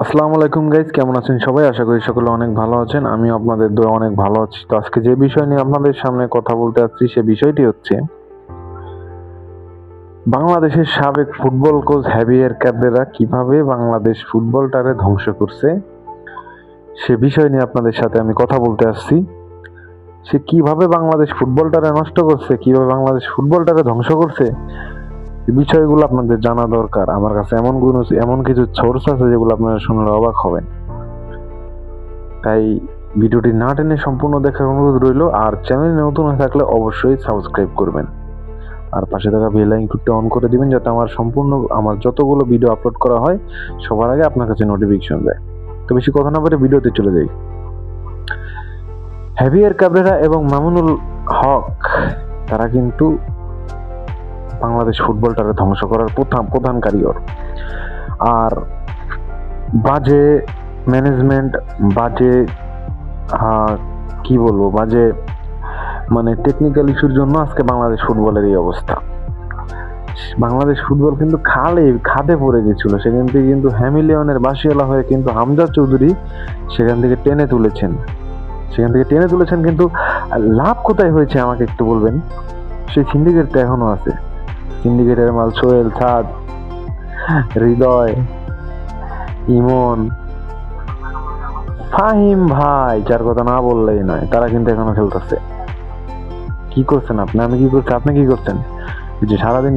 আসসালামু আলাইকুম গাইজ, কেমন আছেন সবাই? আশা করি সকলে অনেক ভালো আছেন। আমি আপনাদের দোয়া অনেক ভালো আছি। তো আজকে যে বিষয় নিয়ে আপনাদের সামনে কথা বলতে যাচ্ছি সে বিষয়টি হচ্ছে বাংলাদেশের সাবেক ফুটবল কোচ হ্যাভিয়ার ক্যাব্রেরা কিভাবে বাংলাদেশ ফুটবলটারে ধ্বংস করছে সে বিষয় নিয়ে আপনাদের সাথে আমি কথা বলতে আসছি। সে কিভাবে বাংলাদেশ ফুটবলটারে নষ্ট করছে, কিভাবে বাংলাদেশ ফুটবলটারে ধ্বংস করছে, এই বিষয়গুলো আপনাদের জানা দরকার। আমার কাছে এমন কিছু সোর্স আছে যেগুলো আপনারা শুনলে অবাক হবেন। তাই ভিডিওটি না টেনে সম্পূর্ণ দেখার অনুরোধ রইল। আর চ্যানেলে নতুন হয়ে থাকলে অবশ্যই সাবস্ক্রাইব করবেন আর পাশে থাকা বেল আইকনটি অন করে দিবেন যাতে আমার যতগুলো ভিডিও আপলোড করা হয় সবার আগে আপনার কাছে নোটিফিকেশন যায়। তো বেশি কথা না বলে ভিডিওতে চলে যাই। হ্যাভিয়ার ক্যাব্রেরা এবং মামুনুল হক তারা কিন্তু বাংলাদেশ ফুটবলটাকে ধ্বংস করার প্রধান কারিগর। আর বাজে ম্যানেজমেন্ট, বাজে বাজে মানে টেকনিক্যাল ইস্যুর জন্য আজকে বাংলাদেশ ফুটবলের এই অবস্থা। বাংলাদেশ ফুটবল কিন্তু খাদে পড়ে গেছিল, সেখান থেকে কিন্তু হ্যামিলিয়নের বাসিওয়ালা হয়ে কিন্তু হামজা চৌধুরী সেখান থেকে টেনে তুলেছেন কিন্তু লাভ কোথায় হয়েছে আমাকে একটু বলবেন? সেই সিন্ডিকেটটা এখনো আছে। সিন্ডিকেটের মাল সোহেল, সাদ, হৃদয়, ইমন, ফাহিম ভাই, যার কথা না বললেই নয়, তারা কিন্তু এখনো খেলতেছে। কি করছেন আপনি? আমি কি করছি? আপনি কি করছেন? যে সারাদিন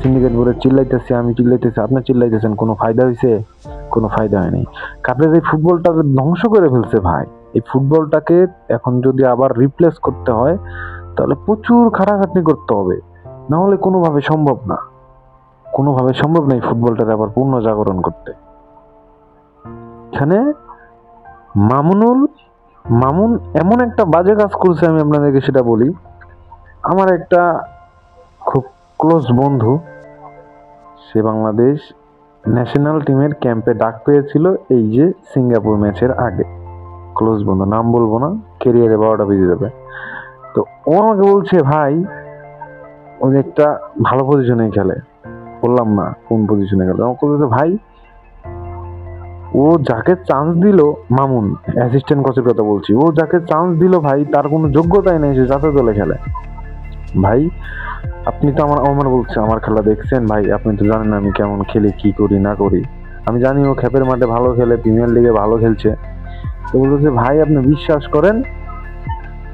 সিন্ডিকেট বলে চিল্লাইতেছি, আমি চিল্লাইতেছি, আপনি চিল্লাইতেছেন, কোনো ফায়দা হয়েছে? কোনো ফায়দা হয়নি। কাপড়ের এই ফুটবলটাকে ধ্বংস করে ফেলছে ভাই। এই ফুটবলটাকে এখন যদি আবার রিপ্লেস করতে হয় তাহলে প্রচুর খাটাখাটনি করতে হবে, না হলে কোনোভাবে সম্ভব না এই ফুটবলটাকে আবার পূর্ণ জাগরণ করতে। এখানে মামুন এমন একটা বাজে কাজ করছে, আমি আপনাদেরকে সেটা বলি। আমার একটা খুব ক্লোজ বন্ধু, সে বাংলাদেশ ন্যাশনাল টিমের ক্যাম্পে ডাক পেয়েছিল এই যে সিঙ্গাপুর ম্যাচের আগে। ক্লোজ বন্ধু, নাম বলবো না, ক্যারিয়ারে 12টা বেজে যাবে। তো ও আমাকে বলছে, ভাই ও একটা ভালো পজিশনে খেলে, বললাম না কোন পজিশনে খেলে, আমাকে বলছে ভাই ও যাকে চান্স দিল, মামুন অ্যাসিস্ট্যান্ট কোচের কথা বলছি, ও যাকে চান্স দিল ভাই তার কোনো যোগ্যতাই নেই সে জাতীয় দলে খেলে। ভাই আপনি তো আমার বলছে আমার খেলা দেখছেন ভাই, আপনি তো জানেন আমি কেমন খেলি, কি করি না করি। আমি জানি ও খেপের মাঠে ভালো খেলে, প্রিমিয়ার লিগে ভালো খেলছে। তো বলতেছে ভাই আপনি বিশ্বাস করেন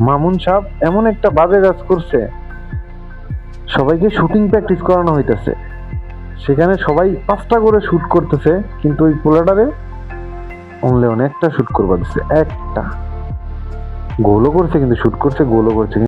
মামুন সাহেব এমন একটা বাজে কাজ করছে, সবাইকে শুটিং প্র্যাকটিস করানো হইতেছে, সেখানে সবাই 5টা করে শুট করতেছে, কিন্তু ওই পোলাটারে অনলি একটা শুট করবা দিচ্ছে, একটা গোলও করছে, কিন্তু শুট করছে, গোলও করছে।